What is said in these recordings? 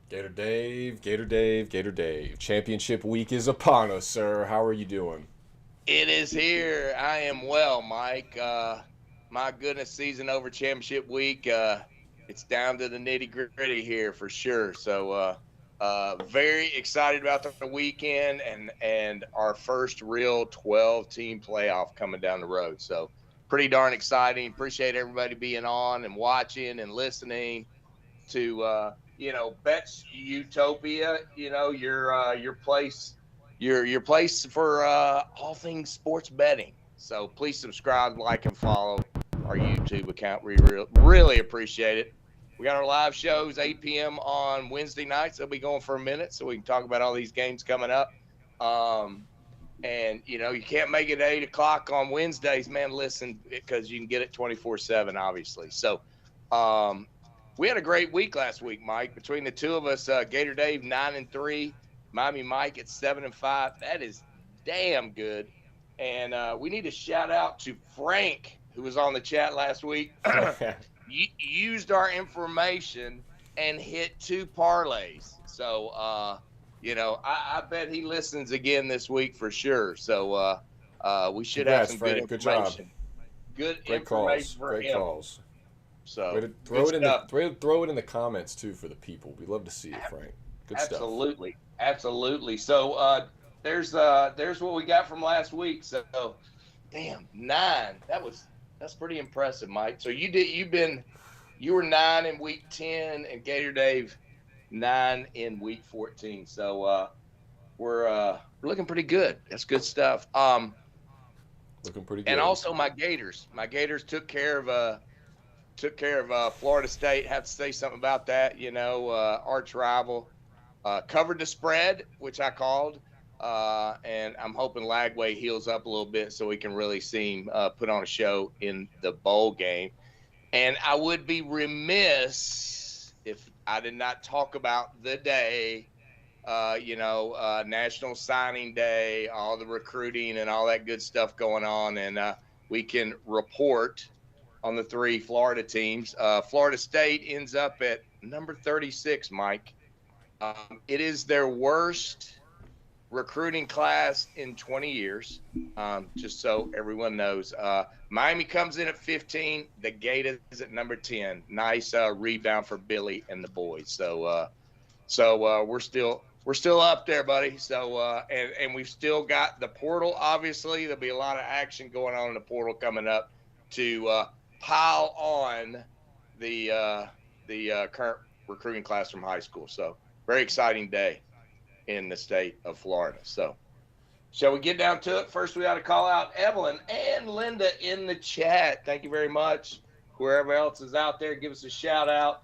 Gator Dave, Gator Dave, Gator Dave. Championship week is upon us, sir. How are you doing? It is here. I am well, Mike. My goodness, season over championship week. It's down to the nitty gritty here for sure. Very excited about the weekend and our first real 12 team playoff coming down the road. So, pretty darn exciting. Appreciate everybody being on and watching and listening to Bets Utopia, your place for all things sports betting. So please subscribe, like, and follow our YouTube account. We really appreciate it. We got our live shows 8 p.m. on Wednesday nights. They'll be going for a minute, so we can talk about all these games coming up. And you can't make it 8 o'clock on Wednesdays, man. Listen, because you can get it 24/7, obviously. So, we had a great week last week, Mike. Between the two of us, Gator Dave 9-3, Miami Mike at 7-5. That is damn good. And we need to shout out to Frank, who was on the chat last week. Used our information and hit two parlays. So, I bet he listens again this week for sure. So, we should have Congrats, some good Frank. Good job. information. Good Great information calls. for Great him. calls. Way So, to good throw it in stuff. throw it in the comments too for the people. We love to see it, Frank. Good stuff. Absolutely, absolutely. So there's what we got from last week. So, damn, 9. That's pretty impressive, Mike. So you were 9 in week 10, and Gator Dave 9 in week 14. So we're looking pretty good. That's good stuff. Looking pretty And good. also my Gators took care of Florida State. Have to say something about that. Arch rival. Covered the spread, which I called, and I'm hoping Lagway heals up a little bit so we can really see him put on a show in the bowl game. And I would be remiss if I did not talk about the day, National Signing Day, all the recruiting and all that good stuff going on, and we can report on the three Florida teams. Florida State ends up at number 36, Mike. It is their worst recruiting class in 20 years, just so everyone knows. Miami comes in at 15. The Gators at number 10. Nice rebound for Billy and the boys. So we're still up there, buddy. So and we've still got the portal. Obviously, there'll be a lot of action going on in the portal coming up to pile on the current recruiting class from high school. So very exciting day in the state of Florida. So shall we get down to it? First, we got to call out Evelyn and Linda in the chat. Thank you very much. Whoever else is out there, give us a shout out.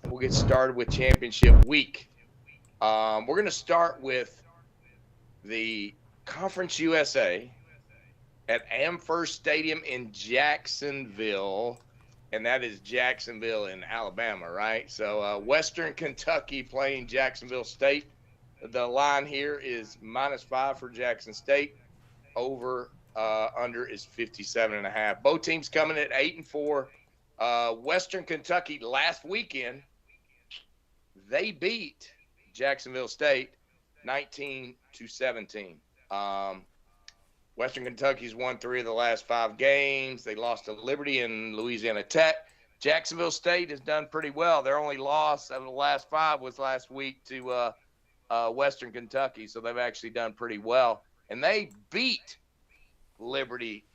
We'll get started with championship week. We're going to start with the Conference USA at Amherst Stadium in Jacksonville, and that is Jacksonville in Alabama, right? So Western Kentucky playing Jacksonville State. The line here is -5 for Jackson State. Over under is 57.5. Both teams coming at 8-4. Western Kentucky last weekend, they beat Jacksonville State 19-17. Western Kentucky's won 3 of the last 5 games. They lost to Liberty and Louisiana Tech. Jacksonville State has done pretty well. Their only loss of the last 5 was last week to Western Kentucky, so they've actually done pretty well. And they beat Liberty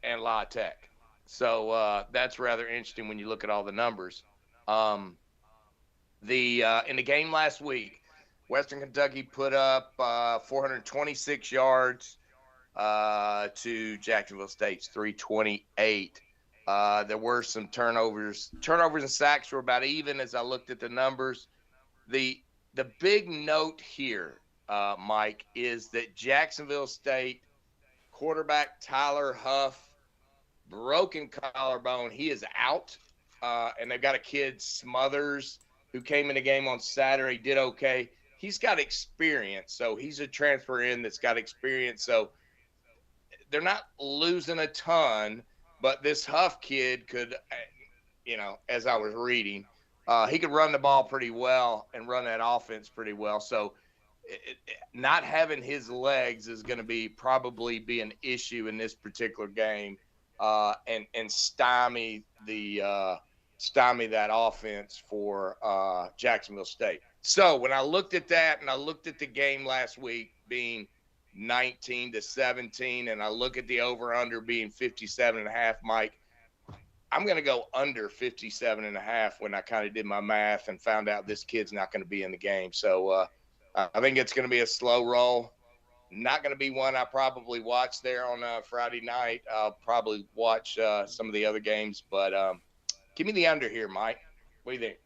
and La Tech. So that's rather interesting when you look at all the numbers. In the game last week, Western Kentucky put up 426 yards to Jacksonville State's 328. There were some turnovers. Turnovers and sacks were about even as I looked at the numbers. The big note here, Mike, is that Jacksonville State quarterback Tyler Huff, broken collarbone. He is out. And they've got a kid, Smothers, who came in the game on Saturday, did okay. He's got experience, so he's a transfer in that's got experience. So they're not losing a ton, but this Huff kid could, as I was reading, He could run the ball pretty well and run that offense pretty well. So not having his legs is going to probably be an issue in this particular game, and stymie that offense for Jacksonville State. So when I looked at that and I looked at the game last week being 19-17, and I look at the over under being 57.5, Mike, I'm going to go under 57.5 when I kind of did my math and found out this kid's not going to be in the game. So I think it's going to be a slow roll. Not going to be one I probably watch there on Friday night. I'll probably watch some of the other games, but give me the under here, Mike. What do you think?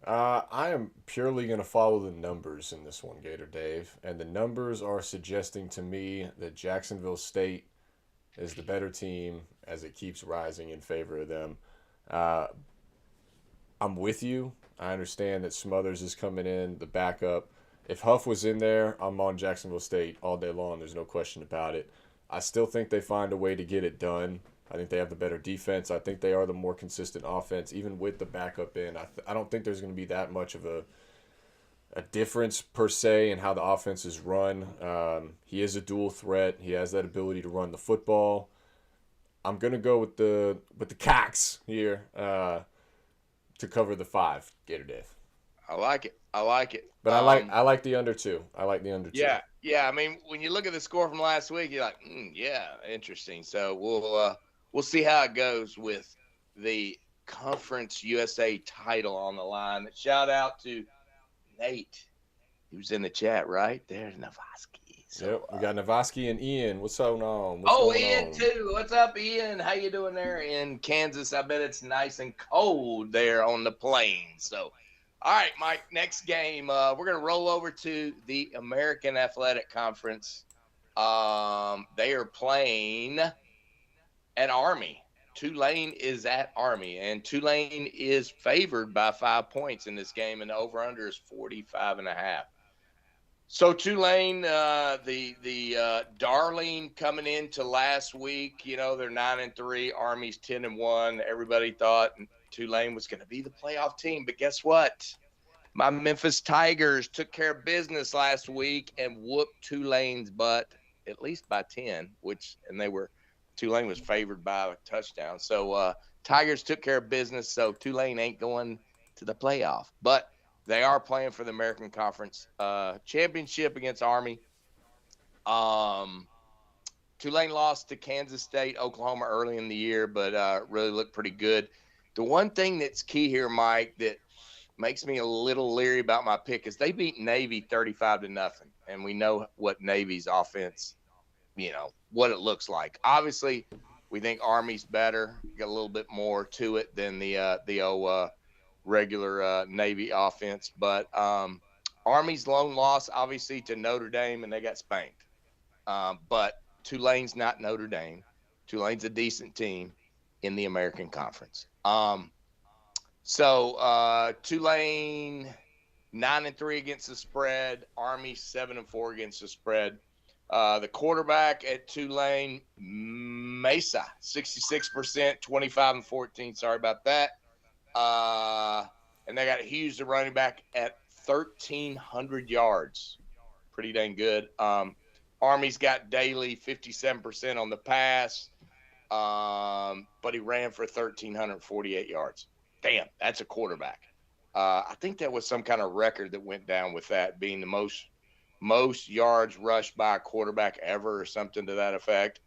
I am purely going to follow the numbers in this one, Gator Dave. And the numbers are suggesting to me that Jacksonville State is the better team as it keeps rising in favor of them. Uh, I'm with you. I understand that Smothers is coming in, the backup. If Huff was in there, I'm on Jacksonville State all day long. There's no question about it. I still think they find a way to get it done. I think they have the better defense. I think they are the more consistent offense, even with the backup in. I don't think there's going to be that much of a difference per se in how the offense is run. He is a dual threat. He has that ability to run the football. I'm gonna go with the Cocks here to cover the 5, Gator Dave. I like it. I like it. But I like the under 2. I like the under 2. Yeah, yeah. I mean, when you look at the score from last week, you're like, yeah, interesting. So we'll see how it goes with the Conference USA title on the line. Shout out to Nate. He was in the chat, right? There's Navoski. So, yep, we got Navoski and Ian. What's going on? What's going Ian on? too. What's up, Ian? How you doing there in Kansas? I bet it's nice and cold there on the plains. So, all right, Mike, next game. We're going to roll over to the American Athletic Conference. They are playing at Army. Tulane is at Army, and Tulane is favored by 5 points in this game, and the over-under is 45.5. So Tulane, the darling coming into last week, they're 9-3, Army's 10-1. Everybody thought Tulane was going to be the playoff team, but guess what? My Memphis Tigers took care of business last week and whooped Tulane's butt, at least by 10, Tulane was favored by a touchdown. So Tigers took care of business, so Tulane ain't going to the playoff. But they are playing for the American Conference Championship against Army. Tulane lost to Kansas State, Oklahoma early in the year, but really looked pretty good. The one thing that's key here, Mike, that makes me a little leery about my pick is they beat Navy 35-0, and we know what Navy's offense, what it looks like. Obviously, we think Army's better, got a little bit more to it than the old regular Navy offense. But Army's lone loss, obviously, to Notre Dame, and they got spanked. But Tulane's not Notre Dame. Tulane's a decent team in the American Conference. So Tulane 9-3 against the spread. Army 7-4 against the spread. The quarterback at Tulane, Mesa, 66%, 25-14. Sorry about that. And they got Hughes, the running back, at 1,300 yards. Pretty dang good. Army's got Daly, 57% on the pass, but he ran for 1,348 yards. Damn, that's a quarterback. I think that was some kind of record that went down with that, being the most yards rushed by a quarterback ever or something to that effect.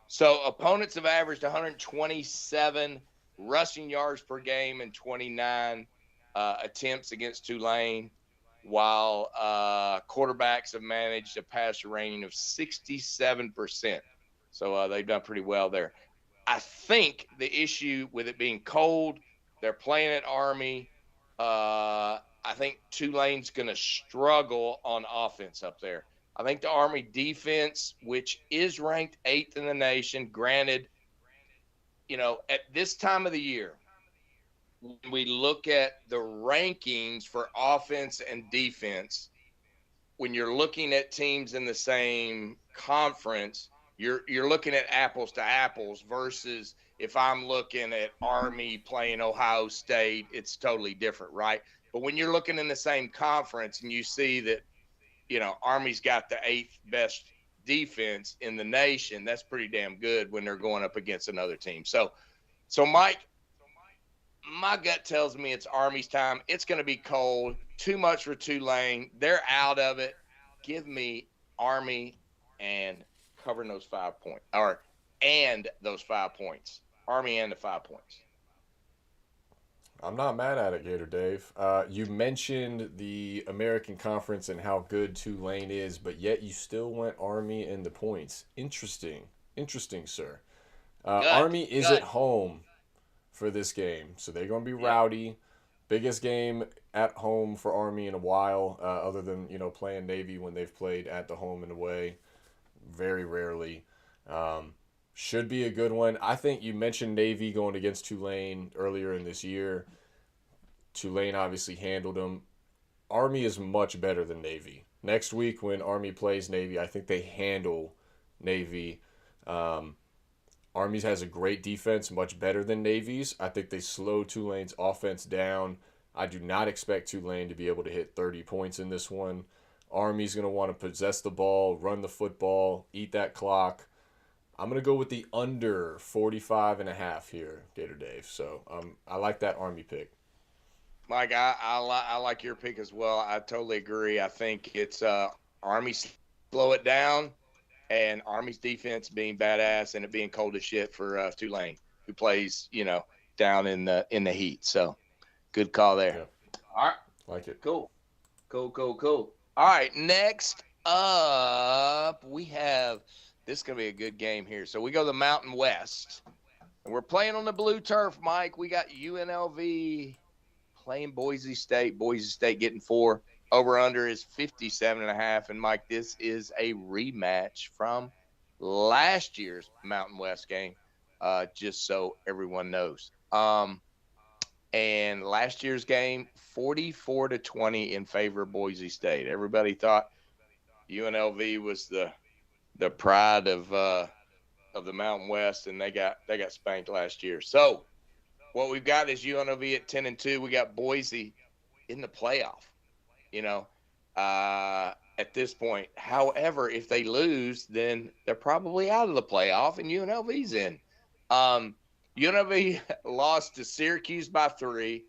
So opponents have averaged 127 rushing yards per game and 29 attempts against Tulane, while quarterbacks have managed a passer rating of 67%. So they've done pretty well there. I think the issue with it being cold, they're playing at Army. I think Tulane's going to struggle on offense up there. I think the Army defense, which is ranked 8th in the nation, granted, at this time of the year, when we look at the rankings for offense and defense, when you're looking at teams in the same conference, you're looking at apples to apples versus if I'm looking at Army playing Ohio State, it's totally different, right? But when you're looking in the same conference and you see that, Army's got the 8th best defense in the nation, that's pretty damn good when they're going up against another team. So Mike, my gut tells me it's Army's time. It's going to be cold. Too much for Tulane. They're out of it. Give me Army and covering those 5 points, and those 5 points. Army and the 5 points. I'm not mad at it, Gator Dave. You mentioned the American Conference and how good Tulane is, but yet you still went Army in the points. Interesting, sir. Army is at home for this game, so they're going to be rowdy. Biggest game at home for Army in a while, other than playing Navy when they've played at the home and away, very rarely. Should be a good one. I think you mentioned Navy going against Tulane earlier in this year. Tulane obviously handled them. Army is much better than Navy. Next week when Army plays Navy, I think they handle Navy. Army's has a great defense, much better than Navy's. I think they slow Tulane's offense down. I do not expect Tulane to be able to hit 30 points in this one. Army's going to want to possess the ball, run the football, eat that clock. I'm going to go with the under 45.5 here, Gator Dave. So I like that Army pick. Mike, I like your pick as well. I totally agree. I think it's Army slow it down, and Army's defense being badass and it being cold as shit for Tulane, who plays, down in the heat. So good call there. Yeah. All right. Like it. Cool. All right. Next up, we have – this is going to be a good game here. So we go to the Mountain West, and we're playing on the blue turf, Mike. We got UNLV playing Boise State. Boise State getting 4. Over-under is 57.5. And, Mike, this is a rematch from last year's Mountain West game, just so everyone knows. And last year's game, 44-20 in favor of Boise State. Everybody thought UNLV was the pride of the Mountain West, and they got spanked last year. So what we've got is UNLV at 10-2. We got Boise in the playoff, at this point. However, if they lose, then they're probably out of the playoff, and UNLV's in. UNLV lost to Syracuse by 3,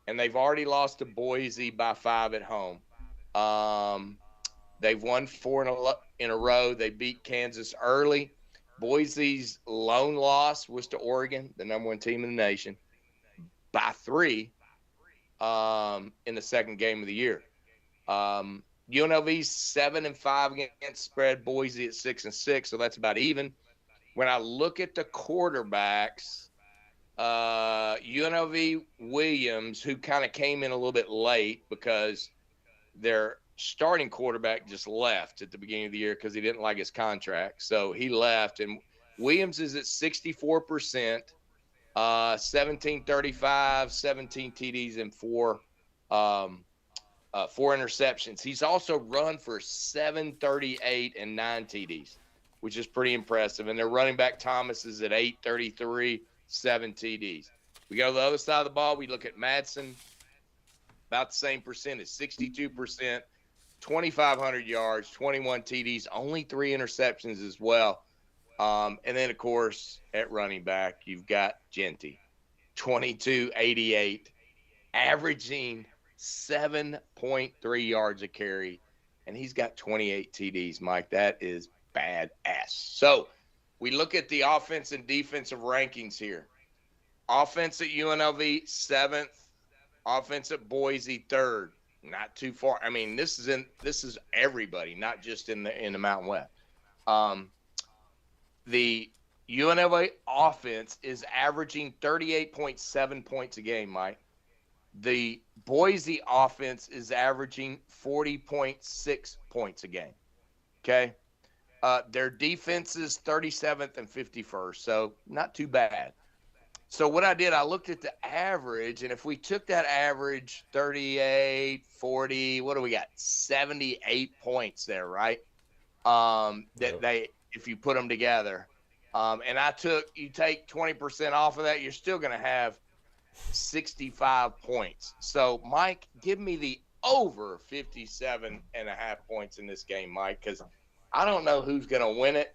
and they've already lost to Boise by 5 at home. They've won 4 in a row. They beat Kansas early. Boise's lone loss was to Oregon, the number 1 team in the nation, by 3 in the second game of the year. UNLV's 7-5 against spread. Boise at 6-6, so that's about even. When I look at the quarterbacks, UNLV Williams, who kind of came in a little bit late because their starting quarterback just left at the beginning of the year because he didn't like his contract. So he left, and Williams is at 64%, 1735, 17 TDs, and 4 interceptions. He's also run for 738 and 9 TDs, which is pretty impressive. And their running back Thomas is at 833, 7 TDs. We go to the other side of the ball. We look at Madsen, about the same percentage, 62%. 2,500 yards, 21 TDs, only 3 interceptions as well. And then, of course, at running back, you've got Genty, 2288, averaging 7.3 yards a carry, and he's got 28 TDs, Mike. That is badass. So we look at the offense and defensive rankings here. Offense at UNLV, 7th. Offense at Boise, 3rd. Not too far. I mean, this is everybody, not just in the Mountain West. The UNLV offense is averaging 38.7 points a game, Mike. The Boise offense is averaging 40.6 points a game. Okay? Their defense is 37th and 51st, so not too bad. So what I did, I looked at the average, and if we took that average, 38, 40, what do we got? 78 points there, right? That they, if you put them together. And you take 20% off of that, you're still going to have 65 points. So, Mike, give me the over 57.5 points in this game, Mike, because I don't know who's going to win it.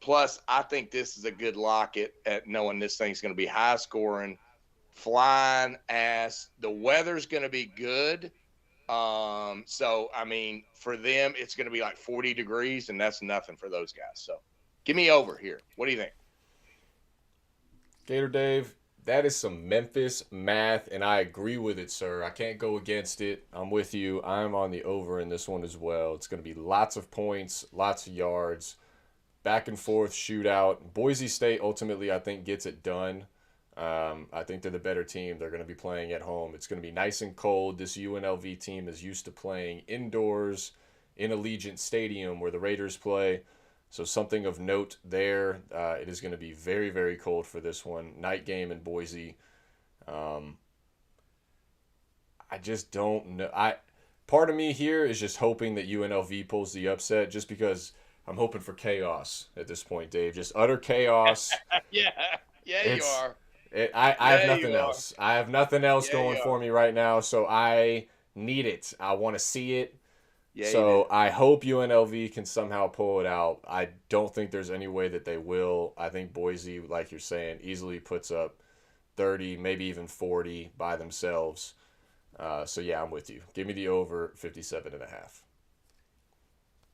Plus, I think this is a good lock at knowing this thing's going to be high scoring, flying ass. The weather's going to be good. So, I mean, for them, it's going to be like 40 degrees, and that's nothing for those guys. So, give me over here. What do you think? Gator Dave, that is some Memphis math, and I agree with it, sir. I can't go against it. I'm with you. I'm on the over in this one as well. It's going to be lots of points, lots of yards, back and forth shootout. Boise State ultimately, I think, gets it done. I think they're the better team. They're going to be playing at home. It's going to be nice and cold. This UNLV team is used to playing indoors in Allegiant Stadium where the Raiders play. So something of note there. It is going to be very, very cold for this one. Night game in Boise. I just don't know. Part of me here is just hoping that UNLV pulls the upset just because I'm hoping for chaos at this point, Dave. Just utter chaos. Yeah, you are. I have nothing you are. else. I have nothing else Yeah, going you for are. me right now, so I need it. I want to see it. Yeah, you So do. I hope UNLV can somehow pull it out. I don't think there's any way that they will. I think Boise, like you're saying, easily puts up 30, maybe even 40 by themselves. So yeah, I'm with you. Give me the over 57.5.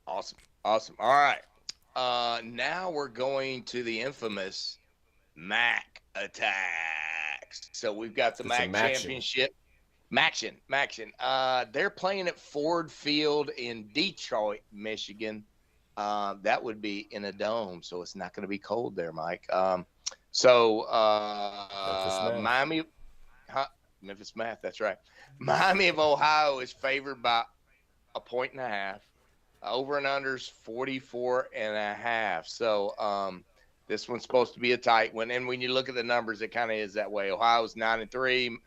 Awesome. Awesome. All right. Now we're going to the infamous MAC attacks. So we've got the It's a MAC championship. Maction. They're playing at Ford Field in Detroit, Michigan. That would be in a dome, so it's not going to be cold there, Mike. Memphis math. Memphis math, that's right. Miami of Ohio is favored by 1.5. Over and unders 44.5. So this one's supposed to be a tight one. And when you look at the numbers, it kind of is that way. Ohio's 9-3.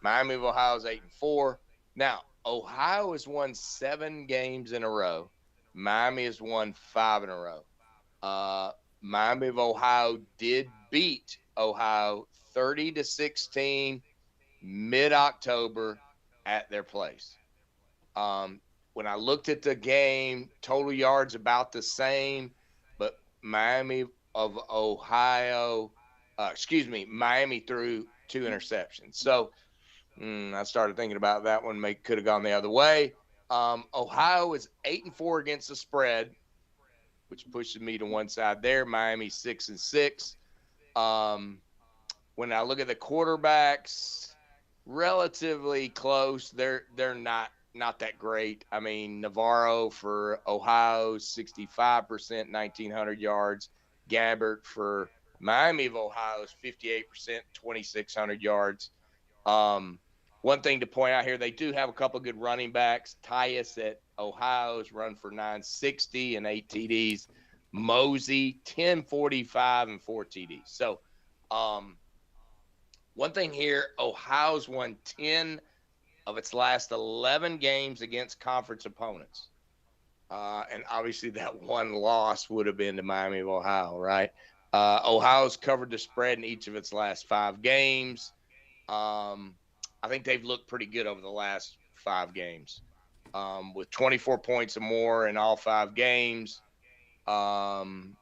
Miami of Ohio's 8-4. Now, Ohio has won 7 games in a row. Miami has won 5 in a row. Miami of Ohio did beat Ohio 30-16 mid-October at their place. When I looked at the game, total yards about the same, but Miami threw 2 interceptions. So I started thinking about that one. Could have gone the other way. Ohio is 8-4 against the spread, which pushes me to one side there. Miami 6-6. When I look at the quarterbacks, relatively close. They're not that great. I mean, Navarro for Ohio, 65%, 1,900 yards. Gabbert for Miami of Ohio is 58%, 2,600 yards. One thing to point out here, they do have a couple of good running backs. Tyus at Ohio's run for 960 and 8 TDs. Mosey, 1045 and 4 TDs. So, one thing here, Ohio's won 10 of its last 11 games against conference opponents. And obviously that one loss would have been to Miami of Ohio, right? Ohio's covered the spread in each of its last 5 games. I think they've looked pretty good over the last 5 games, with 24 points or more in all 5 games, and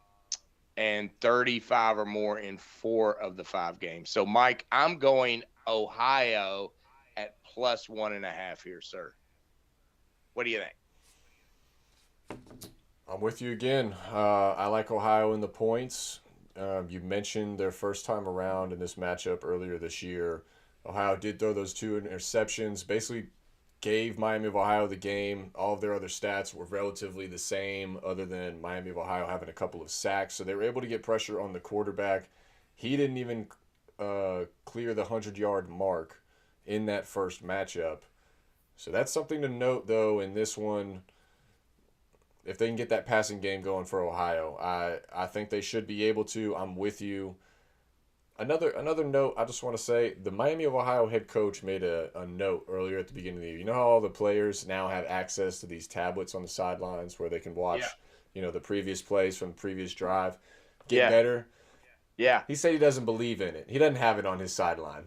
35 or more in 4 of the 5 games. So, Mike, I'm going Ohio at plus 1.5 here, sir. What do you think? I'm with you again. I like Ohio in the points. You mentioned their first time around in this matchup earlier this year. Ohio did throw those 2 interceptions, basically gave Miami of Ohio the game. All of their other stats were relatively the same, other than Miami of Ohio having a couple of sacks. So they were able to get pressure on the quarterback. He didn't even clear the 100-yard mark in that first matchup. So that's something to note, though, in this one. If they can get that passing game going for Ohio, I think they should be able to. I'm with you. Another note I just want to say, the Miami of Ohio head coach made a note earlier at the beginning of the year. You know how all the players now have access to these tablets on the sidelines where they can watch, Yeah. the previous plays from the previous drive. get Yeah. better. Yeah. He said he doesn't believe in it. He doesn't have it on his sideline.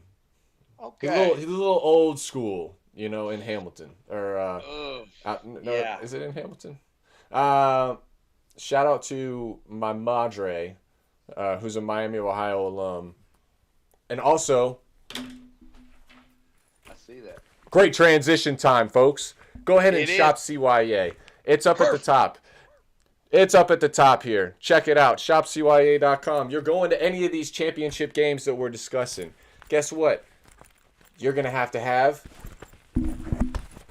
Okay. He's a little old school, in Hamilton or Oh, no, yeah. is it in Hamilton? Uh, Shout out to my madre, who's a Miami, Ohio alum, and also I see that. great transition time, folks. Go ahead and It is shop CYA. It's up at the perfect. top. It's up at the top here. Check it out. ShopCYA.com. You're going to any of these championship games that we're discussing. Guess what? You're going to have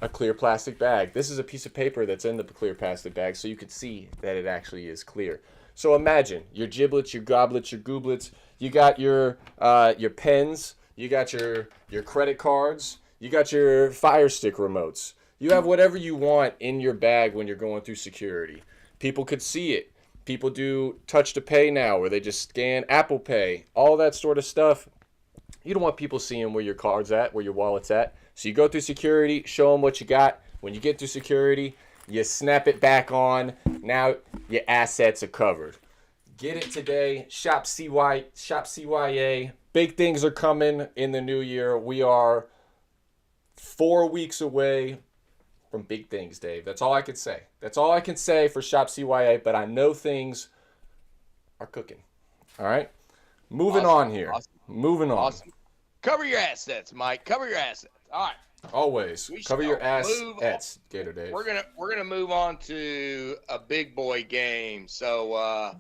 a clear plastic bag. This is a piece of paper that's in the clear plastic bag so you can see that it actually is clear. So imagine your giblets, your goblets, your gooblets. You got your pens. You got your credit cards. You got your Fire Stick remotes. You have whatever you want in your bag when you're going through security. People could see it. People do touch to pay now where they just scan Apple Pay, all that sort of stuff. You don't want people seeing where your card's at, where your wallet's at. So you go through security, show them what you got. When you get through security, you snap it back on. Now your assets are covered. Get it today. Shop CYA. Big things are coming in the new year. We are 4 weeks away from big things, Dave. That's all I can say. That's all I can say for Shop CYA, but I know things are cooking. All right? Moving Awesome. on here. Awesome. Moving on. Awesome. Cover your assets, Mike. Cover your assets. All right. Always. Cover your assets, Gator Dave. We're gonna move on to a big boy game. So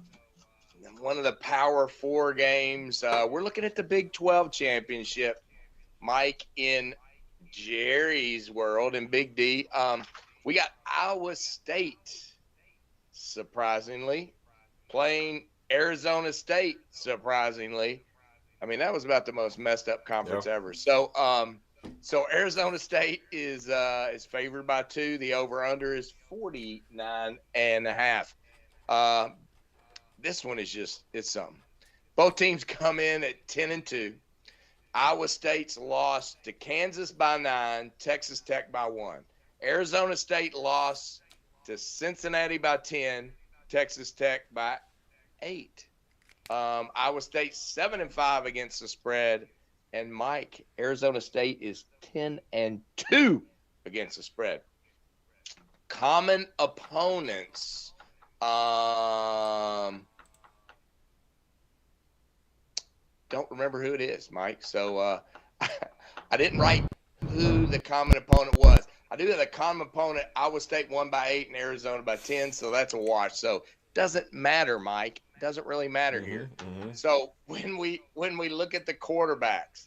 one of the Power 4 games. We're looking at the Big 12 championship, Mike, in Jerry's world in Big D. We got Iowa State, surprisingly, playing Arizona State, surprisingly. I mean, that was about the most messed up conference ever. So Arizona State is favored by 2. The over/under is 49.5. This one is it's something. Both teams come in at 10-2. Iowa State's lost to Kansas by 9, Texas Tech by 1. Arizona State lost to Cincinnati by 10, Texas Tech by 8. Iowa State 7-5 against the spread, and Mike, Arizona State is 10-2 against the spread. Common opponents. Don't remember who it is, Mike. So I didn't write who the common opponent was. I do have the common opponent. Iowa State won by 8 and Arizona by 10, so that's a wash. So doesn't matter, Mike. Doesn't really matter here. So when we look at the quarterbacks,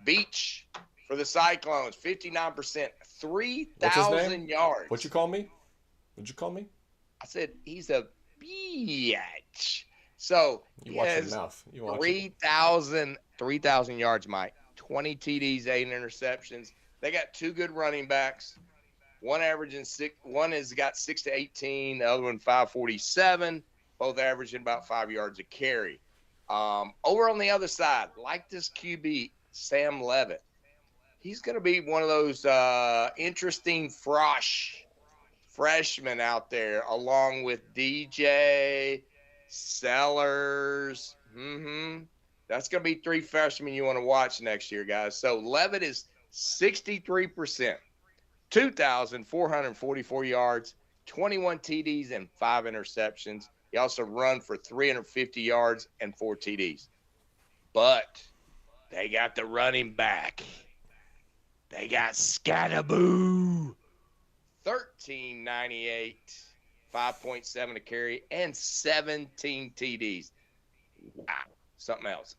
Beach for the Cyclones, 59%, 3,000 yards. What'd you call me? I said he's a bitch. So you watch your mouth. 3,000 yards, Mike. 20 TDs, 8 interceptions. They got 2 good running backs. One has got 6 to 18. The other one 547. Both averaging about 5 yards a carry. Over on the other side, like this QB, Sam Levitt. He's going to be one of those interesting freshmen out there, along with DJ Sellers. That's going to be 3 freshmen you want to watch next year, guys. So Levitt is 63%, 2,444 yards, 21 TDs, and 5 interceptions. He also run for 350 yards and 4 TDs. But they got the running back. They got Scatterboo. 1398, 5.7 a carry, and 17 TDs. Wow, something else.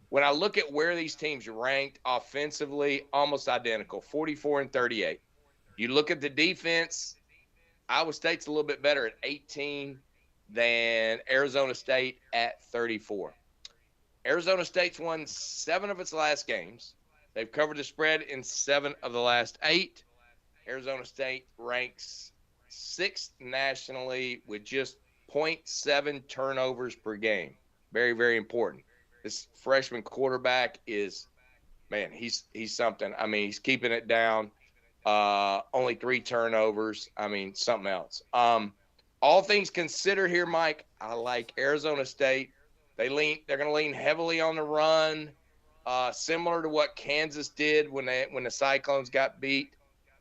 When I look at where these teams ranked offensively, almost identical, 44 and 38. You look at the defense, Iowa State's a little bit better at 18 than Arizona State at 34. Arizona State's won 7 of its last games. They've covered the spread in 7 of the last 8. Arizona State ranks 6th nationally with just 0.7 turnovers per game. Very, very important. This freshman quarterback is, man, he's something. I mean, he's keeping it down. Only 3 turnovers. I mean, something else. All things considered here, Mike, I like Arizona State. They're going to lean heavily on the run, similar to what Kansas did when the Cyclones got beat.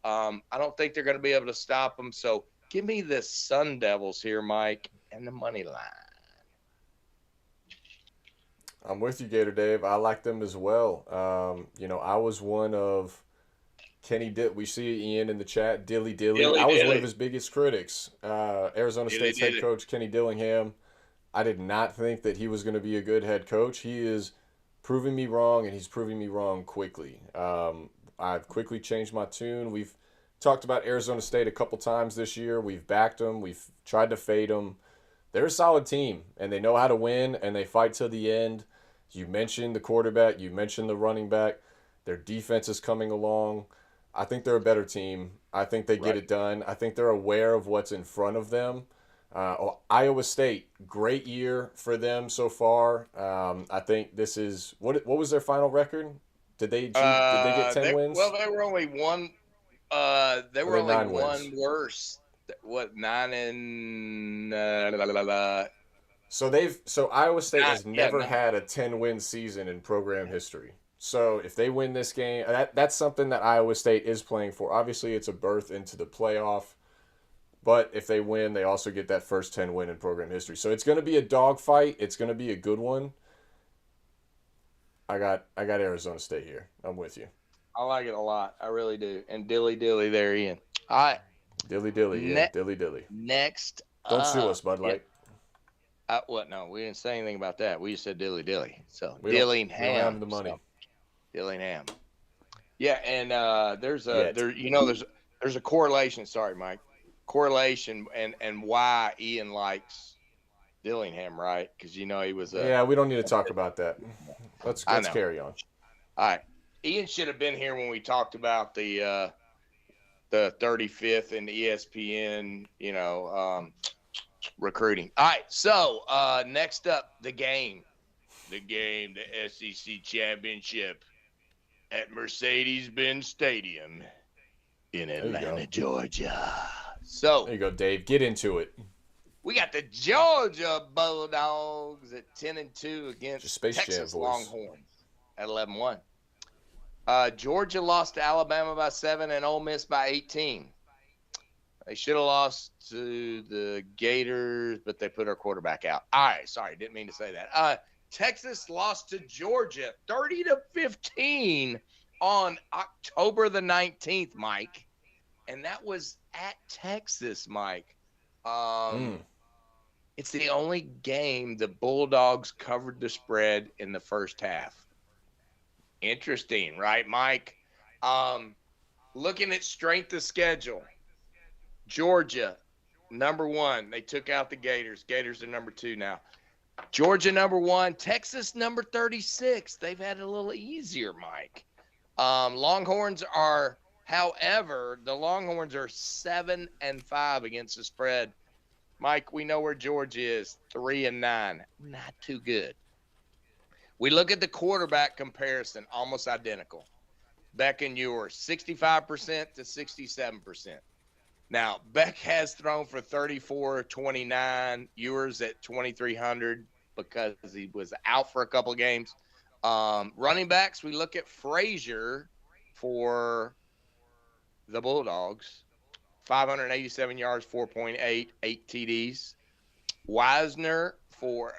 I don't think they're going to be able to stop them. So give me the Sun Devils here, Mike, and the money line. I'm with you, Gator Dave. I like them as well. I was one of we see Ian in the chat, Dilly. I was one of his biggest critics. Arizona State's head coach, Kenny Dillingham. I did not think that he was going to be a good head coach. He is proving me wrong, and he's proving me wrong quickly. I've quickly changed my tune. We've talked about Arizona State a couple times this year. We've backed them. We've tried to fade them. They're a solid team, and they know how to win, and they fight till the end. You mentioned the quarterback. You mentioned the running back. Their defense is coming along. I think they're a better team. I think they get it done. I think they're aware of what's in front of them. Iowa State, great year for them so far. I think this is what was their final record? Did they get 10 wins? Well, they were only one. They were only one worse. What 9 and So Iowa State has never had a 10-win season in program history. So if they win this game, that's something that Iowa State is playing for. Obviously, it's a berth into the playoff. But if they win, they also get that first 10 win in program history. So it's going to be a dogfight. It's going to be a good one. I got Arizona State here. I'm with you. I like it a lot. I really do. And dilly there, Ian. All right. Dilly, yeah. Dilly. Next. Don't sue us, Bud Light. What? No, we didn't say anything about that. We just said dilly. So Dillingham. We don't have the money. So, Dillingham. Yeah, and there's a correlation. Sorry, Mike. Correlation and why Ian likes Dillingham, right? Because he was we don't need to talk about that. Let's carry on. All right, Ian should have been here when we talked about the 35th and ESPN recruiting. All right, so next up, the SEC championship at Mercedes-Benz Stadium in Atlanta, Georgia. So there you go, Dave. Get into it. We got the Georgia Bulldogs at 10-2 against Texas Longhorns at 11-1. Georgia lost to Alabama by 7 and Ole Miss by 18. They should have lost to the Gators, but they put our quarterback out. All right, sorry, didn't mean to say that. Texas lost to Georgia 30-15 on October the 19th, Mike. And that was at Texas, Mike. It's the only game the Bulldogs covered the spread in the first half. Interesting, right, Mike? Looking at strength of schedule, Georgia, number 1. They took out the Gators. Gators are number 2 now. Georgia, number 1. Texas, number 36. They've had it a little easier, Mike. Longhorns are... However, the Longhorns are 7-5 against the spread. Mike, we know where Georgia is, 3-9. Not too good. We look at the quarterback comparison, almost identical. Beck and Ewers, 65% to 67%. Now, Beck has thrown for 34-29. Ewers at 2,300 because he was out for a couple of games. Running backs, we look at Frazier for the Bulldogs, 587 yards, 4.8, 8 TDs. Wisner for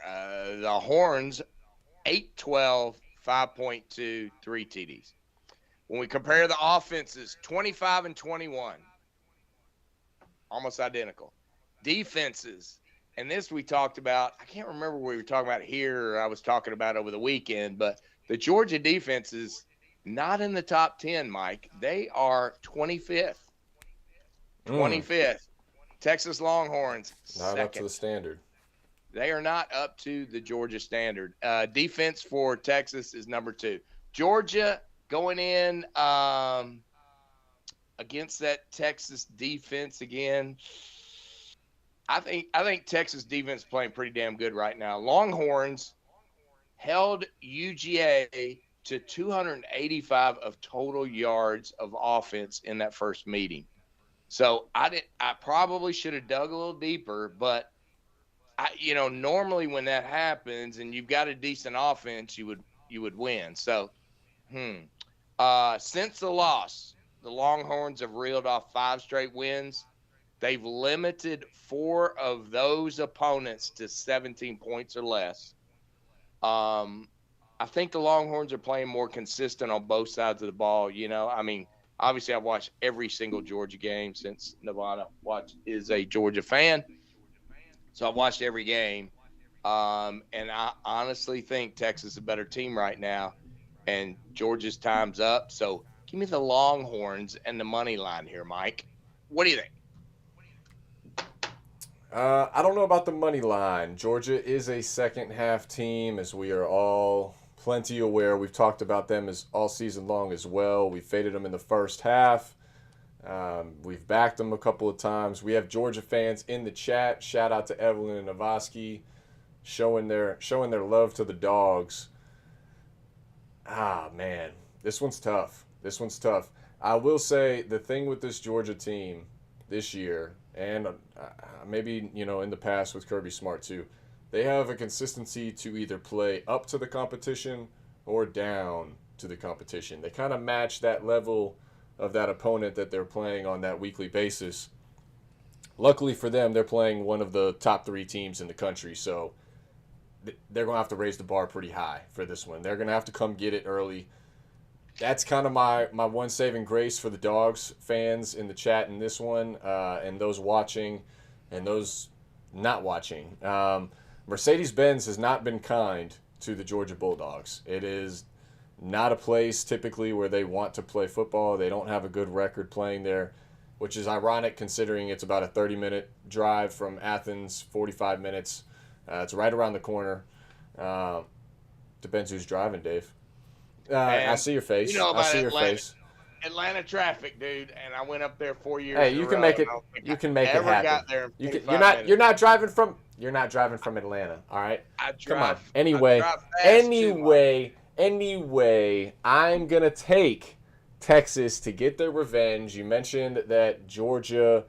the Horns, 812, 5.2, 3 TDs. When we compare the offenses, 25 and 21, almost identical. Defenses, and this we talked about, I can't remember what we were talking about here or I was talking about over the weekend, but the Georgia defenses, not in the top 10, Mike. They are 25th. 25th. Texas Longhorns, not up to the standard. They are not up to the Georgia standard. Defense for Texas is number 2. Georgia going in against that Texas defense again. I think Texas defense is playing pretty damn good right now. Longhorns held UGA to 285 of total yards of offense in that first meeting. So I probably should have dug a little deeper, but normally when that happens and you've got a decent offense, you would win. So, since the loss, the Longhorns have reeled off 5 straight wins. They've limited 4 of those opponents to 17 points or less. I think the Longhorns are playing more consistent on both sides of the ball. Obviously I've watched every single Georgia game since Nevada is a Georgia fan. So I've watched every game. And I honestly think Texas is a better team right now, and Georgia's time's up. So give me the Longhorns and the money line here, Mike. What do you think? I don't know about the money line. Georgia is a second half team, as we are all plenty aware. We've talked about them as all season long as well. We faded them in the first half. We've backed them a couple of times. We have Georgia fans in the chat. Shout out to Evelyn and Navoski, showing their love to the dogs. Ah, man, this one's tough. I will say the thing with this Georgia team this year, and maybe in the past with Kirby Smart too, they have a consistency to either play up to the competition or down to the competition. They kind of match that level of that opponent that they're playing on that weekly basis. Luckily for them, they're playing one of the top 3 teams in the country, so they're going to have to raise the bar pretty high for this one. They're going to have to come get it early. That's kind of my one saving grace for the Dogs fans in the chat in this one, and those watching and those not watching. Mercedes-Benz has not been kind to the Georgia Bulldogs. It is not a place typically where they want to play football. They don't have a good record playing there, which is ironic considering it's about a 30-minute drive from Athens, 45 minutes. It's right around the corner. Depends who's driving, Dave. I see your face. I see your face. Atlanta traffic, dude, and I went up there 4 years. Hey, you can make it. You can make it happen. Got there you're not driving from Atlanta. All right. Come on. Anyway, I'm gonna take Texas to get their revenge. You mentioned that Georgia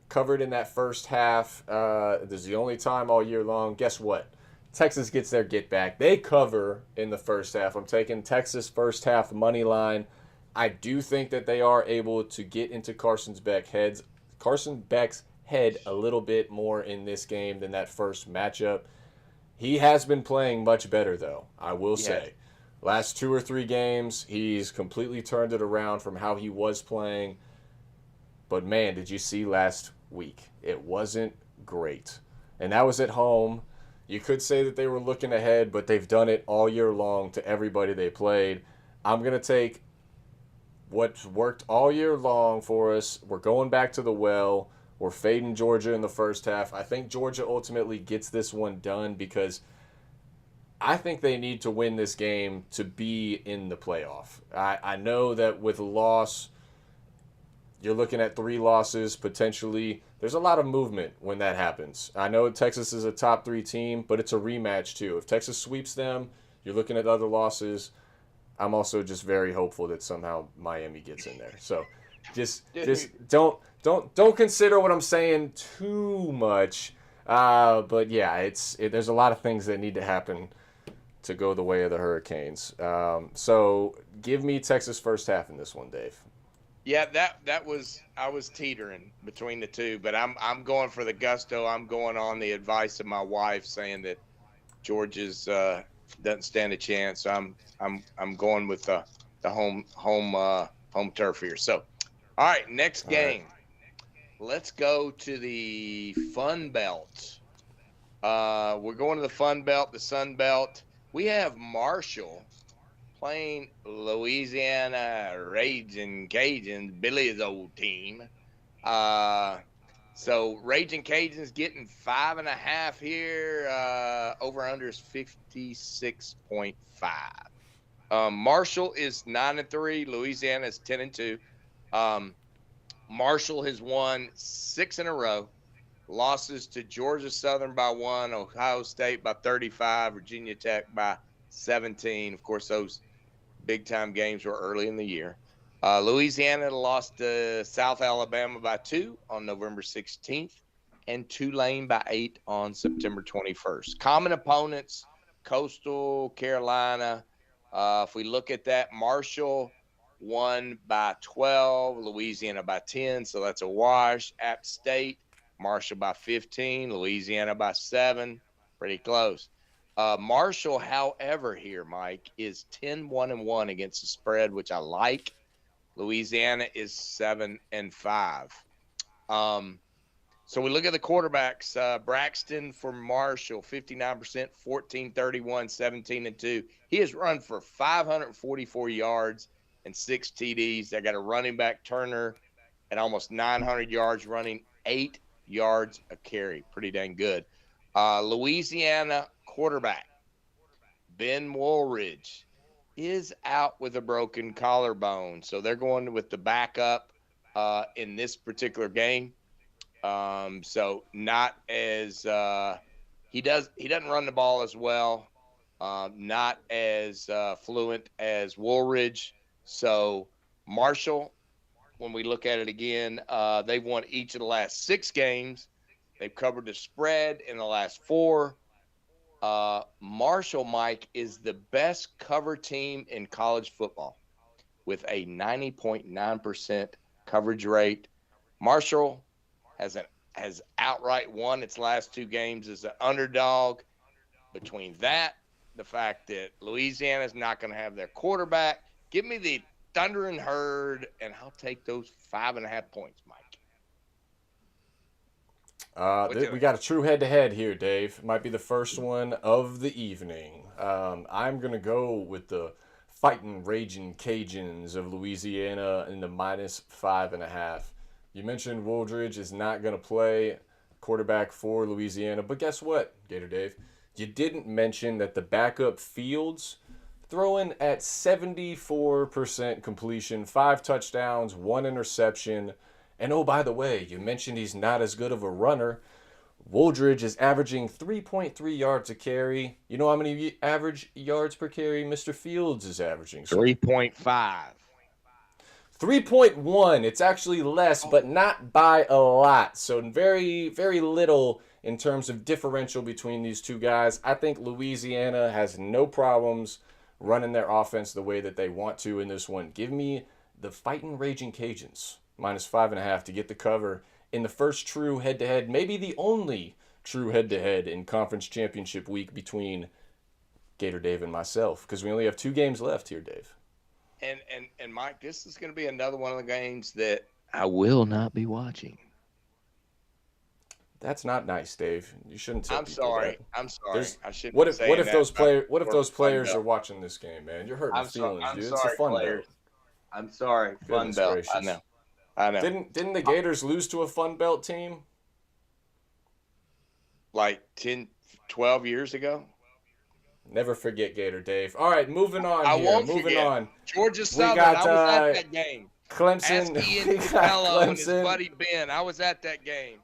covered in that first half. This is the only time all year long. Guess what? Texas gets their get back. They cover in the first half. I'm taking Texas first half money line. I do think that they are able to get into Carson Beck's head a little bit more in this game than that first matchup. He has been playing much better, though, I will say. Last 2 or 3 games, he's completely turned it around from how he was playing. But, man, did you see last week? It wasn't great. And that was at home. You could say that they were looking ahead, but they've done it all year long to everybody they played. I'm going to take what's worked all year long for us. We're going back to the well. We're fading Georgia in the first half. I think Georgia ultimately gets this one done because I think they need to win this game to be in the playoff. I know that with a loss, you're looking at 3 losses potentially. There's a lot of movement when that happens. I know Texas is a top 3 team, but it's a rematch too. If Texas sweeps them, you're looking at other losses. I'm also just very hopeful that somehow Miami gets in there. So just don't consider what I'm saying too much. But yeah, there's a lot of things that need to happen to go the way of the Hurricanes. So give me Texas first half in this one, Dave. Yeah, I was teetering between the two, but I'm going for the gusto. I'm going on the advice of my wife saying that Georgia's doesn't stand a chance. I'm going with the home turf here. So, all right, next game. Let's go to the Fun Belt. We're going to the Fun Belt, the Sun Belt. We have Marshall playing Louisiana Raging Cajuns, Billy's old team. So Raging Cajuns getting 5.5 here. Over under is 56.5. Marshall is 9-3. Louisiana is 10-2. Marshall has won 6 in a row. Losses to Georgia Southern by 1, Ohio State by 35, Virginia Tech by 17. Of course, those big-time games were early in the year. Louisiana lost to South Alabama by 2 on November 16th, and Tulane by 8 on September 21st. Common opponents, Coastal Carolina. If we look at that, Marshall won by 12, Louisiana by 10, so that's a wash. App State, Marshall by 15, Louisiana by 7, pretty close. Marshall, however, here, Mike, is 10-1-1 against the spread, which I like. Louisiana is 7-5. So we look at the quarterbacks. Braxton for Marshall, 59%, 14-31, 17-2. He has run for 544 yards and 6 TDs. They got a running back, Turner, at almost 900 yards, running 8 yards a carry. Pretty dang good. Louisiana quarterback, Ben Woolridge, is out with a broken collarbone. So they're going with the backup in this particular game. So not as he doesn't run the ball as well, not as fluent as Woolridge. So Marshall, when we look at it again, they've won each of the last 6 games. They've covered the spread in the last 4. Marshall, Mike, is the best cover team in college football with a 90.9% coverage rate. Marshall has outright won its last 2 games as an underdog. Between that, the fact that Louisiana is not going to have their quarterback, give me the Thundering Herd, and I'll take those 5.5 points, Mike. We got a true head-to-head here, Dave. Might be the first one of the evening. I'm going to go with the fighting, raging Cajuns of Louisiana in the -5.5. You mentioned Woolridge is not going to play quarterback for Louisiana, but guess what, Gator Dave? You didn't mention that the backup Fields throwing at 74% completion, 5 touchdowns, 1 interception. And oh, by the way, you mentioned he's not as good of a runner. Woolridge is averaging 3.3 yards a carry. You know how many average yards per carry Mr. Fields is averaging? 3.5. 3.1. It's actually less, but not by a lot. So very, very little in terms of differential between these two guys. I think Louisiana has no problems running their offense the way that they want to in this one. Give me the fighting, raging Cajuns. -5.5 to get the cover in the first true head-to-head, maybe the only true head-to-head in conference championship week between Gator Dave and myself, because we only have 2 games left here, Dave. And Mike, this is going to be another one of the games that I will not be watching. That's not nice, Dave. You shouldn't tell people sorry. that. I'm sorry. I shouldn't. What if those players are watching this game, man? You're hurting feelings, dude. It's a fun players. I'm sorry. Fun belt. Gracious. I know. Didn't the Gators lose to a Fun Belt team? Like 10, 12 years ago? Never forget, Gator Dave. All right, moving on I here. won't moving forget. on. Georgia Southern, I was at that game. Clemson. Ask Ian Capello and his buddy Ben. I was at that game.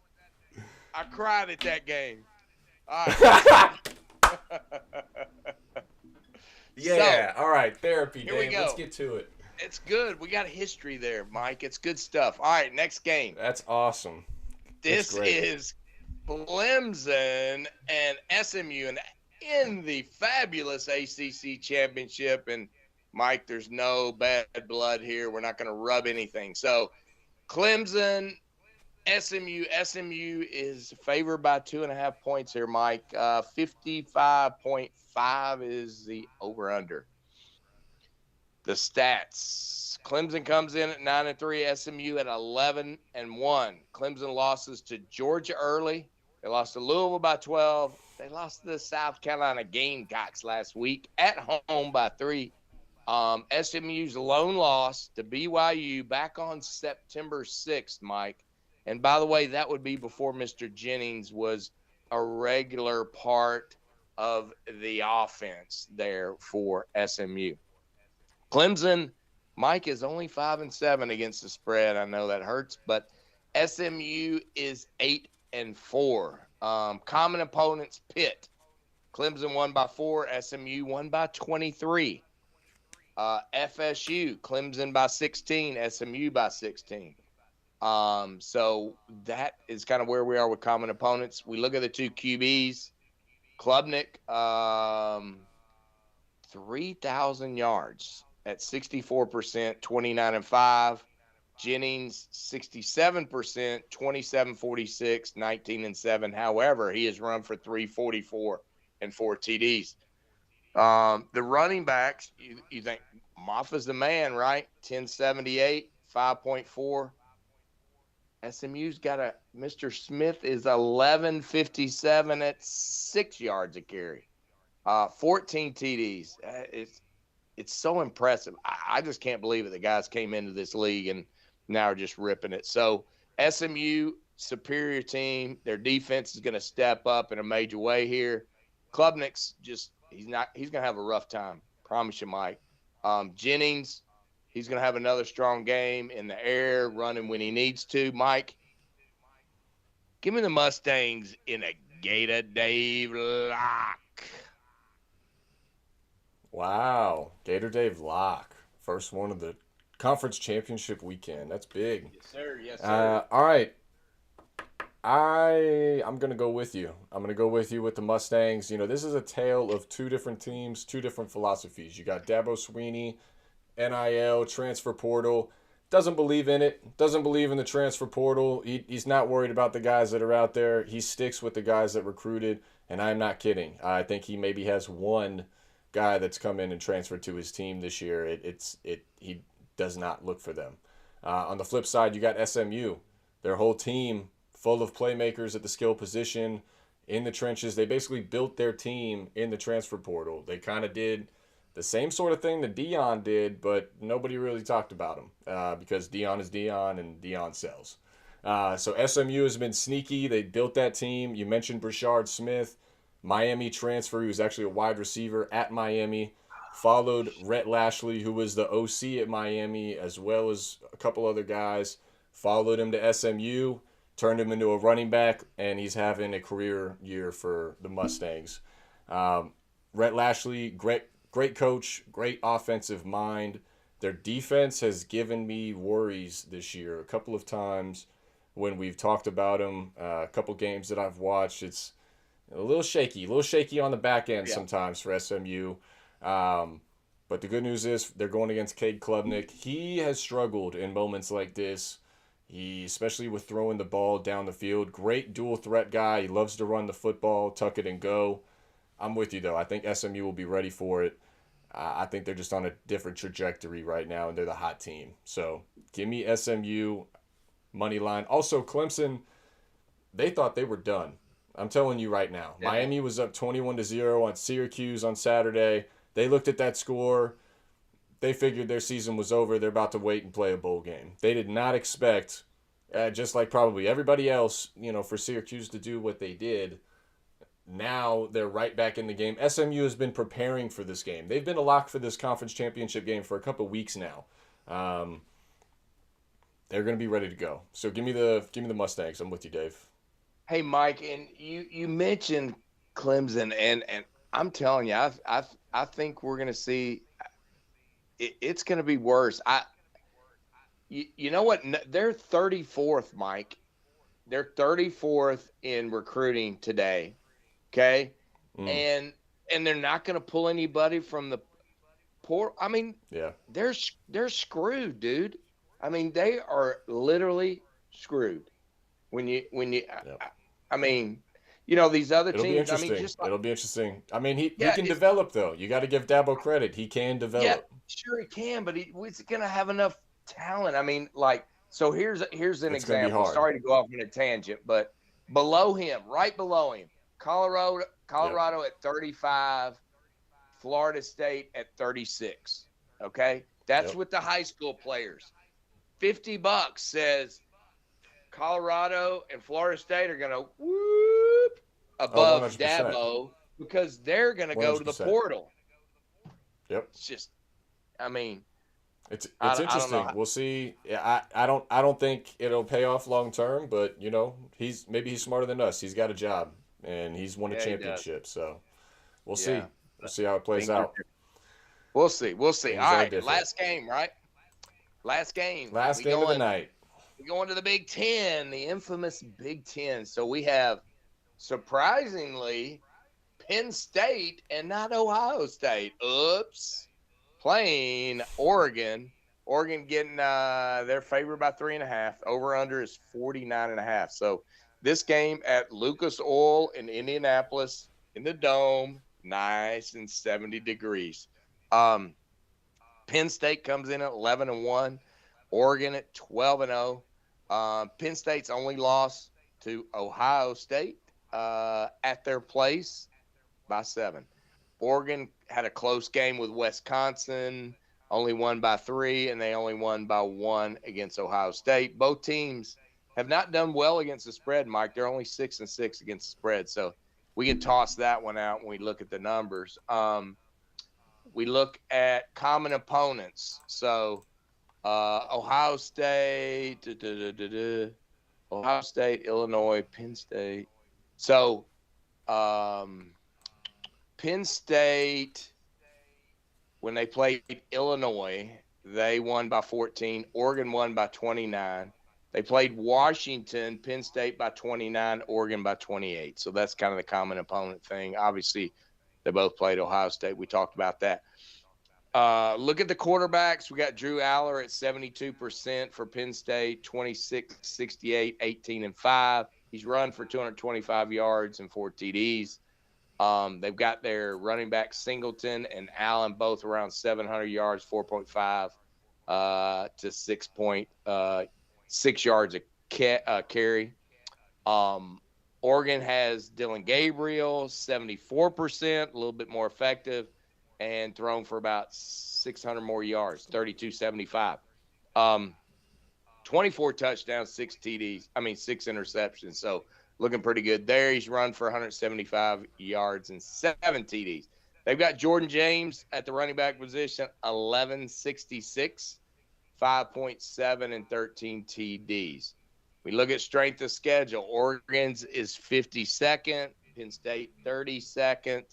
I cried at that game. All right. Yeah. All right. Therapy, here we Dave. go. Let's get to it. It's good. We got history there, Mike. It's good stuff. All right, next game. That's awesome. This is Clemson and SMU in the fabulous ACC championship. And Mike, there's no bad blood here. We're not going to rub anything. So Clemson, SMU is favored by 2.5 points here, Mike. 55.5 is the over-under. The stats. Clemson comes in at 9-3, SMU at 11-1. Clemson losses to Georgia early. They lost to Louisville by 12. They lost to the South Carolina Gamecocks last week at home by 3. SMU's lone loss to BYU back on September 6th, Mike. And by the way, that would be before Mr. Jennings was a regular part of the offense there for SMU. Clemson, Mike, is only 5-7 against the spread. I know that hurts, but SMU is 8-4. Common opponents, Pitt. Clemson won by 4. SMU won by 23. FSU, Clemson by 16, SMU by 16. So that is kind of where we are with common opponents. We look at the two QBs. Klubnik, 3,000 yards at 64%, 29-5. Jennings, 67%, 27-46, 19-7. However, he has run for 344 and 4 TDs. The running backs, you think Moffa's the man, right? 1078, 5.4. SMU's got Mr. Smith is 1157 at 6 yards a carry. 14 TDs. It's so impressive. I just can't believe it. The guys came into this league and now are just ripping it. So SMU, superior team. Their defense is going to step up in a major way here. Klubnik's he's going to have a rough time. Promise you, Mike. Jennings, he's going to have another strong game in the air, running when he needs to. Mike, give me the Mustangs in a Gator Dave lock. Wow. Gator Dave lock. First one of the conference championship weekend. That's big. Yes, sir. Yes, sir. All right. I'm going to go with you. I'm going to go with you with the Mustangs. You know, this is a tale of two different teams, two different philosophies. You got Dabo Swinney, NIL, transfer portal. Doesn't believe in it. Doesn't believe in the transfer portal. He's not worried about the guys that are out there. He sticks with the guys that recruited, and I'm not kidding. I think he maybe has one guy that's come in and transferred to his team this year. He does not look for them. On the flip side, you got SMU. Their whole team full of playmakers at the skill position in the trenches. They basically built their team in the transfer portal. They kind of did the same sort of thing that Dion did, but nobody really talked about him because Dion is Dion and Dion sells. So SMU has been sneaky. They built that team. You mentioned Brashard Smith, Miami transfer. He was actually a wide receiver at Miami. Followed Rhett Lashley, who was the OC at Miami, as well as a couple other guys. Followed him to SMU, turned him into a running back, and he's having a career year for the Mustangs. Rhett Lashley, great coach, great offensive mind. Their defense has given me worries this year a couple of times when we've talked about them. A couple games that I've watched, it's a little shaky on the back end sometimes for SMU. But the good news is they're going against Cade Klubnik. He has struggled in moments like this. Especially with throwing the ball down the field. Great dual threat guy. He loves to run the football, tuck it and go. I'm with you, though. I think SMU will be ready for it. I think they're just on a different trajectory right now, and they're the hot team. So give me SMU money line. Also, Clemson, they thought they were done. I'm telling you right now. Yeah. Miami was up 21-0 on Syracuse on Saturday. They looked at that score. They figured their season was over. They're about to wait and play a bowl game. They did not expect, just like probably everybody else, for Syracuse to do what they did. Now they're right back in the game. SMU has been preparing for this game. They've been a lock for this conference championship game for a couple weeks now. They're going to be ready to go. So give me the Mustangs. I'm with you, Dave. Hey, Mike, and you mentioned Clemson, and I'm telling you, I think we're going to see. It's going to be worse. You know what? They're 34th, Mike. They're 34th in recruiting today. Okay, and they're not going to pull anybody from the poor. I mean, yeah, they're screwed, dude. I mean, they are literally screwed. When you, yep. I mean, these other It'll teams. Be interesting. It'll be interesting. I mean, he can develop though. You got to give Dabo credit. He can develop. Yeah, sure he can, but he's going to have enough talent. I mean, so here's an example. Sorry to go off on a tangent, but below him, right below him, Colorado yep. at 35, Florida State at 36. Okay, that's yep. with the high school players. $50 says Colorado and Florida State are going to whoop above Dabo because they're going to go to the portal. Yep. It's just, I mean, it's interesting. We'll see. Yeah, I don't think it'll pay off long term, but he's smarter than us. He's got a job and he's won a championship, so we'll see. We'll see how it plays out. We'll see. We'll see. Things All are right, different. last game, right? Last game. Last game of the night. We going to the Big Ten, the infamous Big Ten. So we have, surprisingly, Penn State and not Ohio State. Oops. Playing Oregon. Oregon getting they're favored by 3.5. Over under is 49.5. So this game at Lucas Oil in Indianapolis in the dome, nice and 70 degrees. Penn State comes in at 11-1, Oregon at 12-0. Penn State's only loss to Ohio State at their place by 7. Oregon had a close game with Wisconsin, only won by 3, and they only won by 1 against Ohio State. Both teams have not done well against the spread, Mike. They're only 6-6 against the spread, so we can toss that one out when we look at the numbers. We look at common opponents. So Ohio State, Ohio State, Illinois, Penn State. So Penn State, when they played Illinois, they won by 14. Oregon won by 29. They played Washington, Penn State by 29, Oregon by 28. So that's kind of the common opponent thing. Obviously, they both played Ohio State. We talked about that. Look at the quarterbacks. We got Drew Aller at 72% for Penn State, 26, 68, 18, and 5. He's run for 225 yards and 4 TDs. They've got their running back Singleton and Allen both around 700 yards, 4.5 to 6.6 yards a carry. Oregon has Dylan Gabriel, 74%, a little bit more effective, and thrown for about 600 more yards, 32.75. 24 touchdowns, 6 interceptions. So looking pretty good there. He's run for 175 yards and 7 TDs. They've got Jordan James at the running back position, 1166, 5.7 and 13 TDs. We look at strength of schedule. Oregon's is 52nd, Penn State 32nd.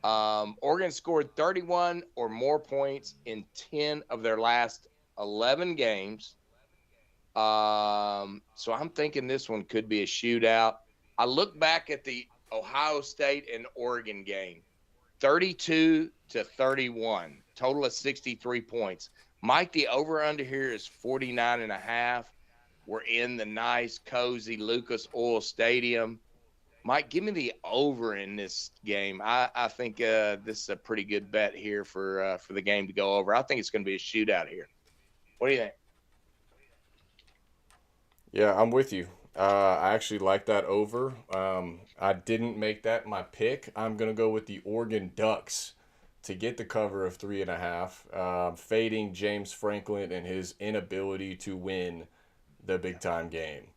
Oregon scored 31 or more points in 10 of their last 11 games. So I'm thinking this one could be a shootout. I look back at the Ohio State and Oregon game, 32-31, total of 63 points. Mike, the over-under here is 49.5. We're in the nice, cozy Lucas Oil Stadium. Mike, give me the over in this game. I think this is a pretty good bet here for the game to go over. I think it's going to be a shootout here. What do you think? Yeah, I'm with you. I actually like that over. I didn't make that my pick. I'm going to go with the Oregon Ducks to get the cover of 3.5, fading James Franklin and his inability to win the big-time game.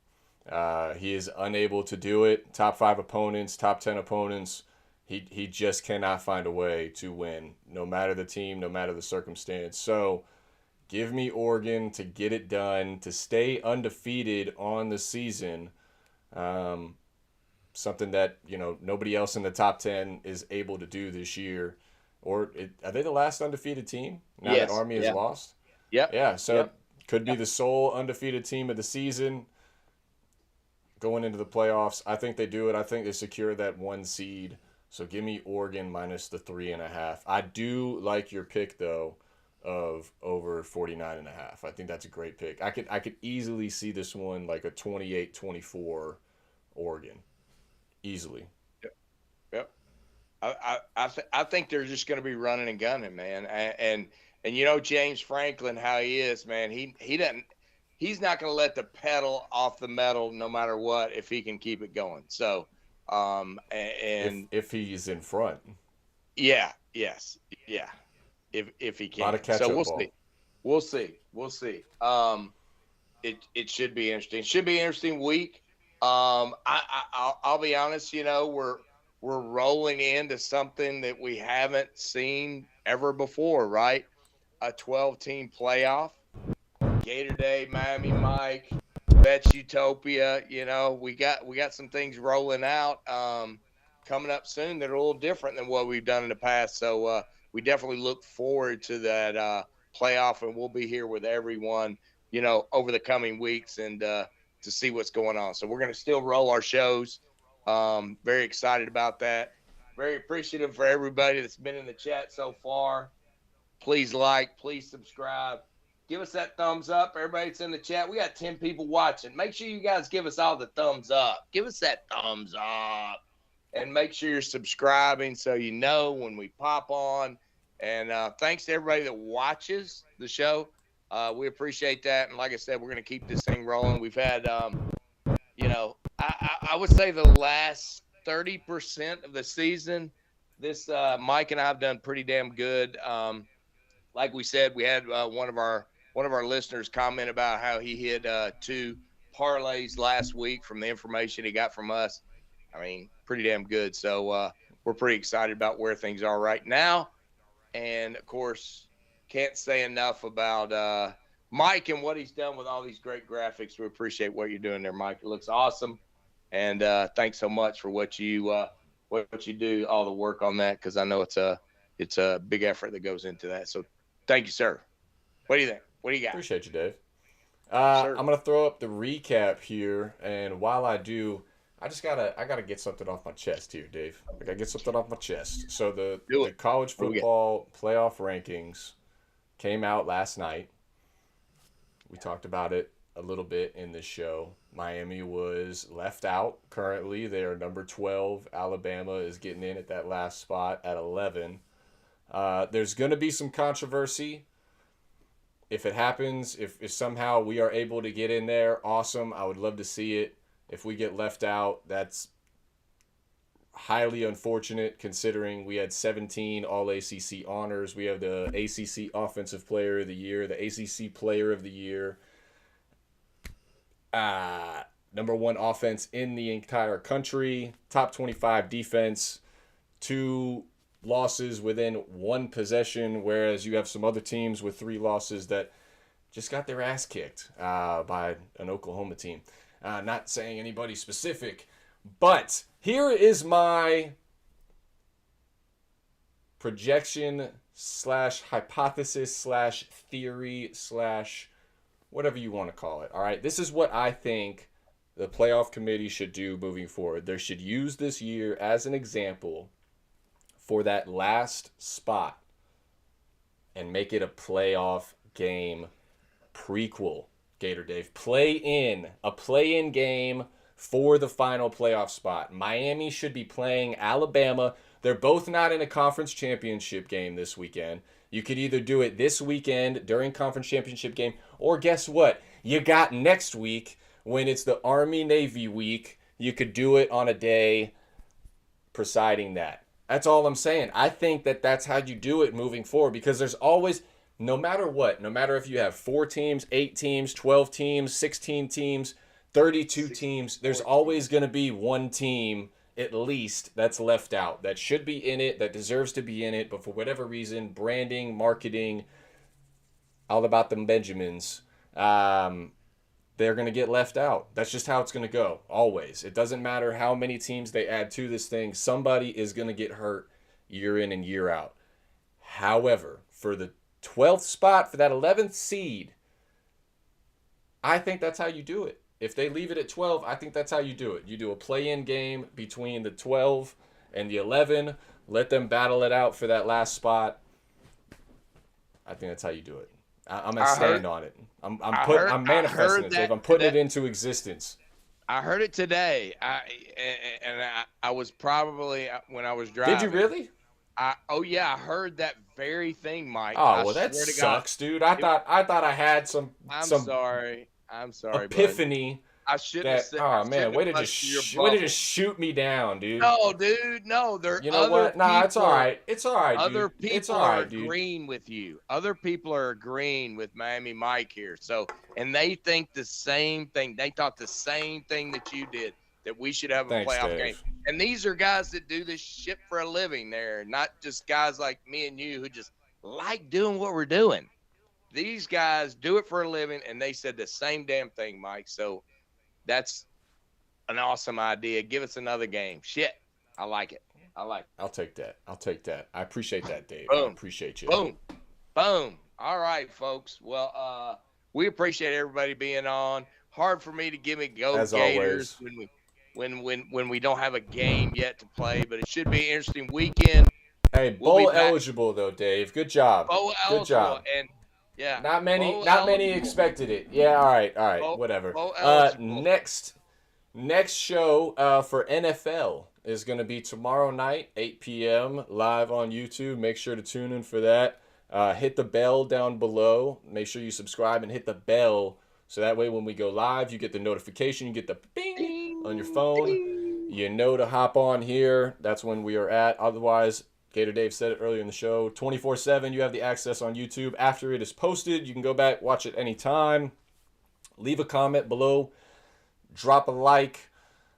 He is unable to do it. Top 5 opponents, top 10 opponents, he just cannot find a way to win, no matter the team, no matter the circumstance. So give me Oregon to get it done, to stay undefeated on the season. Something that, nobody else in the top 10 is able to do this year. Are they the last undefeated team now Yes. that Army has lost? Yep. Yeah, so Yep. could be the sole undefeated team of the season going into the playoffs. I think they do it. I think they secure that 1 seed. So give me Oregon minus the 3.5. I do like your pick, though, of over 49.5. I think that's a great pick. I could easily see this one like a 28-24 Oregon. Easily. Yep. I think they're just going to be running and gunning, man. And James Franklin, how he is, man. He's not going to let the pedal off the metal no matter what if he can keep it going. So, if he's in front. Yeah. Yes. Yeah. If he can. A lot of catch-up ball. We'll see. It should be interesting. It should be an interesting week. I'll be honest. We're rolling into something that we haven't seen ever before, right? A 12-team playoff. Gator Day, Miami Mike, Bets Utopia. We got some things rolling out coming up soon that are a little different than what we've done in the past. So we definitely look forward to that playoff, and we'll be here with everyone, over the coming weeks and to see what's going on. So we're going to still roll our shows. Very excited about that. Very appreciative for everybody that's been in the chat so far. Please like, please subscribe. Give us that thumbs up. Everybody that's in the chat, we got 10 people watching. Make sure you guys give us all the thumbs up. Give us that thumbs up. And make sure you're subscribing so you know when we pop on. And thanks to everybody that watches the show. We appreciate that. And like I said, we're going to keep this thing rolling. We've had, I would say the last 30% of the season, this Mike and I have done pretty damn good. Like we said, we had one of our listeners comment about how he hit 2 parlays last week from the information he got from us. I mean, pretty damn good. So we're pretty excited about where things are right now. And, of course, can't say enough about Mike and what he's done with all these great graphics. We appreciate what you're doing there, Mike. It looks awesome. And thanks so much for what you do, all the work on that, because I know it's a big effort that goes into that. So thank you, sir. What do you think? What do you got? Appreciate you, Dave. I'm going to throw up the recap here. And while I do, I gotta get something off my chest here, Dave. I gotta get something off my chest. So the college football playoff rankings came out last night. We talked about it a little bit in this show. Miami was left out. Currently, they are number 12. Alabama is getting in at that last spot at 11. There's going to be some controversy. If it happens, if somehow we are able to get in there, awesome. I would love to see it. If we get left out, that's highly unfortunate considering we had 17 All-ACC honors. We have the ACC Offensive Player of the Year, the ACC Player of the Year, number 1 offense in the entire country, top 25 defense, 2 losses within 1 possession, whereas you have some other teams with 3 losses that just got their ass kicked by an Oklahoma team. Not saying anybody specific, but here is my projection / hypothesis / theory / whatever you want to call it. All right, this is what I think the playoff committee should do moving forward. They should use this year as an example for that last spot and make it a playoff game prequel. Gator Dave, a play-in game for the final playoff spot. Miami should be playing Alabama. They're both not in a conference championship game this weekend. You could either do it this weekend during conference championship game, or guess what? You got next week when it's the Army-Navy week. You could do it on a day presiding that. That's all I'm saying. I think that that's how you do it moving forward, because there's always, no matter what, no matter if you have 4 teams, 8 teams, 12 teams, 16 teams, 32 teams, there's always going to be one team at least that's left out, that should be in it, that deserves to be in it, but for whatever reason, branding, marketing, all about them Benjamins, they're going to get left out. That's just how it's going to go, always. It doesn't matter how many teams they add to this thing. Somebody is going to get hurt year in and year out. However, for the 12th spot, for that 11th seed, I think that's how you do it. If they leave it at 12, I think that's how you do it. You do a play-in game between the 12 and the 11. Let them battle it out for that last spot. I think that's how you do it. I'm going to stand on it. I'm manifesting it, Dave. I'm putting it into existence. I heard it today. I was probably, when I was driving. Did you really? I heard that very thing, Mike. Oh, well, that sucks, dude. I thought I had some. I'm sorry. Epiphany. Buddy. I shouldn't have said. Oh man, way to just shoot me down, dude. No, dude, no. You know what? Nah, it's all right. It's all right, dude. Other people it's all right, are agreeing with you. Other people are agreeing with Miami Mike here. So, and they think the same thing. They thought the same thing that you did, that we should have a playoff game. And these are guys that do this shit for a living. They're not just guys like me and you who just like doing what we're doing. These guys do it for a living, and they said the same damn thing, Mike. So that's an awesome idea. Give us another game. Shit, I like it. I like it. I'll take that. I'll take that. I appreciate that, Dave. I Boom. appreciate you. Boom. Boom. All right, folks. Well, we appreciate everybody being on. Hard for me to give it go As Gators always. when we don't have a game yet to play, but it should be an interesting weekend. Hey, We'll be bowl back. eligible though, Dave. Good job. Bowl Good eligible, job. and yeah, Not many bowl not many eligible. expected it. Yeah, all right, whatever. Bowl eligible. Next show for NFL is going to be tomorrow night, 8 p.m. live on YouTube. Make sure to tune in for that. Hit the bell down below. Make sure you subscribe and hit the bell so that way when we go live, you get the notification, you get the bing on your phone. You know to hop on here. That's when we are at. Otherwise, Gator Dave said it earlier in the show, 24/7, you have the access on YouTube. After it is posted, you can go back, watch it anytime. Leave a comment below. Drop a like.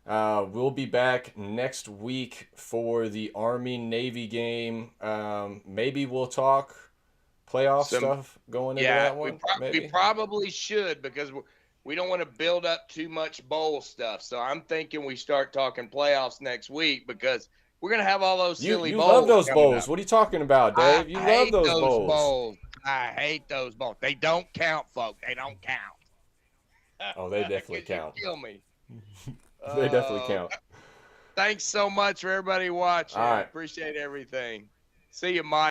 We'll be back next week for the Army-Navy game. Maybe we'll talk playoff stuff going into that one. We probably should because we don't want to build up too much bowl stuff. So I'm thinking we start talking playoffs next week because we're going to have all those silly bowls. You love those bowls. Up. What are you talking about, Dave? You love those bowls. I hate those bowls. They don't count, folks. They don't count. Oh, they definitely count. Kill me. They definitely count. Thanks so much for everybody watching. All right. Appreciate everything. See you, Mike.